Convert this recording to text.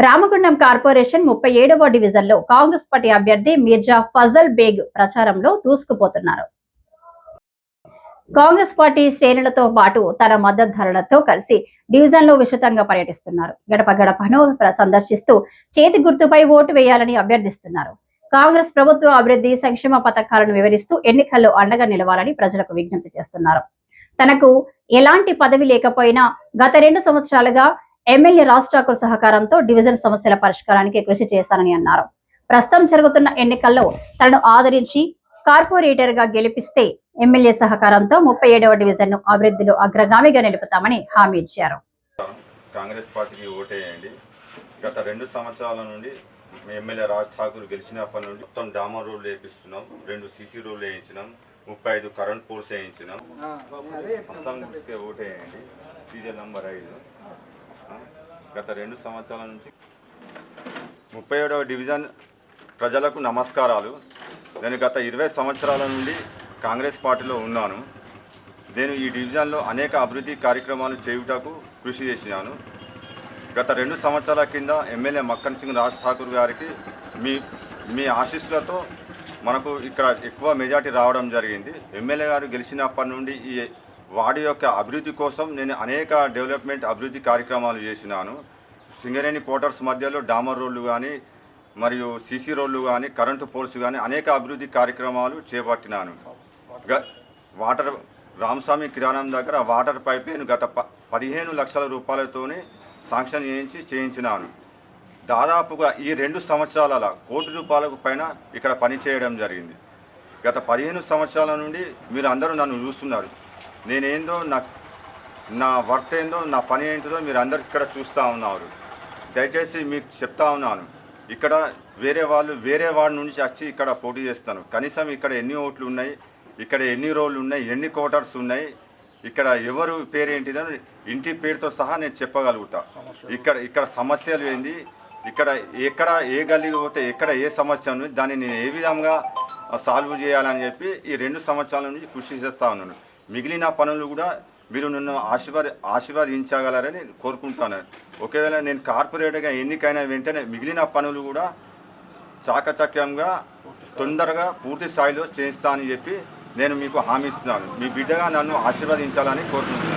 Ramagundam corporation 37వ డివిజన్లో Congress party అభ్యర్థి మీర్జా ఫజల్ బేగ్ ప్రచారంలో దూసుకుపోతున్నారు. కాంగ్రెస్ పార్టీ శ్రేణులతో పాటు తన మద్దతుదారులతో కలిసి డివిజన్లో విస్తృతంగా పర్యటిస్తున్నారు. గడప గడపను సందర్శిస్తూ చేతి గుర్తుపై ఓటు వేయాలని అభ్యర్థిస్తున్నారు. కాంగ్రెస్ ప్రభుత్వ అభివృద్ధి సంక్షేమ పథకాలను వివరిస్తూ ఎన్నికల్లో అండగా నిలవాలని ప్రజలకు విజ్ఞప్తి చేస్తున్నారు. తనకు ఎలాంటి పదవి లేకపోయినా గత 2 సంవత్సరాలుగా ఎమ్మెల్యే రాజ్ ఠాకూర్ సహకారంతో డివిజన్ సమస్యల పరిష్కారానికి కృషి చేశానని అన్నారు. ప్రస్తుతం జరుగుతున్న ఎన్నికల్లో తనను ఆదరించి కార్పొరేటర్ గా గెలిపిస్తే ఎమ్మెల్యే సహకారంతో 37వ డివిజన్ ను అభివృద్ధిలో అగ్రగామిగా నిలుపుతామని హామీ ఇచ్చారు. కాంగ్రెస్ పార్టీకి ఓటేయండి. గత 2 సంవత్సరాల నుండి ఎమ్మెల్యే రాజ్ ఠాకూర్ గెలిచినప్పటి నుండి మొత్తం డామర్ రోడ్లు వేపిస్తున్నాం, 2 సీసీ రోడ్లు వేయించినాం, 35 కరెంట్ పోల్స్ వేయించినాం. మొత్తం ఓటేయండి. Serial number 5. గత 2 సంవత్సరాల నుంచి 37వ డివిజన్ ప్రజలకు నమస్కారాలు. నేను గత 20 సంవత్సరాల నుండి కాంగ్రెస్ పార్టీలో ఉన్నాను. నేను ఈ డివిజన్లో అనేక అభివృద్ధి కార్యక్రమాలు చేయుటకు కృషి చేసినాను. గత 2 సంవత్సరాల కింద ఎమ్మెల్యే మక్కన్ సింగ్ రాజ్ ఠాకూర్ గారికి మీ ఆశీస్సులతో మనకు ఇక్కడ ఎక్కువ మెజార్టీ రావడం జరిగింది. ఎమ్మెల్యే గారు గెలిచినప్పటి నుండి ఈ వార్డు యొక్క అభివృద్ధి కోసం నేను అనేక డెవలప్మెంట్ అభివృద్ధి కార్యక్రమాలు చేసినాను. సింగరేణి క్వార్టర్స్ మధ్యలో డామర్ రోడ్లు కానీ, మరియు సీసీ రోడ్లు కానీ, కరెంటు పోల్స్ కానీ అనేక అభివృద్ధి కార్యక్రమాలు చేపట్టినాను. వాటర్ రామస్వామి కిరాణం దగ్గర వాటర్ పైప్ లైన్ గత 15 లక్షల రూపాయలతోనే శాంక్షన్ చేయించినాను. దాదాపుగా ఈ 2 సంవత్సరాల ₹1 కోటి పైన ఇక్కడ పనిచేయడం జరిగింది. గత 15 సంవత్సరాల నుండి మీరు అందరూ నన్ను చూస్తున్నారు. నేనేందో నా వర్త్ ఏందో, నా పని ఏంటిదో మీరు అందరు ఇక్కడ చూస్తూ ఉన్నారు. దయచేసి మీకు చెప్తా ఉన్నాను, ఇక్కడ వేరే వార్డు నుంచి వచ్చి ఇక్కడ పోటీ చేస్తాను. కనీసం ఇక్కడ ఎన్ని ఓట్లు ఉన్నాయి, ఇక్కడ ఎన్ని రోడ్లు ఉన్నాయి, ఎన్ని క్వార్టర్స్ ఉన్నాయి, ఇక్కడ ఎవరు పేరేంటిదో ఇంటి పేరుతో సహా నేను చెప్పగలుగుతా. ఇక్కడ సమస్యలు ఏంది, ఎక్కడ ఏ గల్లీకి పోతే ఎక్కడ ఏ సమస్య ఉంది, దాన్ని నేను ఏ విధంగా సాల్వ్ చేయాలని చెప్పి ఈ 2 సంవత్సరాల నుంచి కృషి చేస్తూ ఉన్నాను. మిగిలిన పనులు కూడా మీరు నన్ను ఆశీర్వదించగలరని కోరుకుంటాను. ఒకవేళ నేను కార్పొరేటర్గా ఎన్నికైన వెంటనే మిగిలిన పనులు కూడా చాకచక్యంగా తొందరగా పూర్తి స్థాయిలో చేస్తానని చెప్పి నేను మీకు హామీ ఇస్తున్నాను. మీ బిడ్డగా నన్ను ఆశీర్వదించాలని కోరుకుంటున్నాను.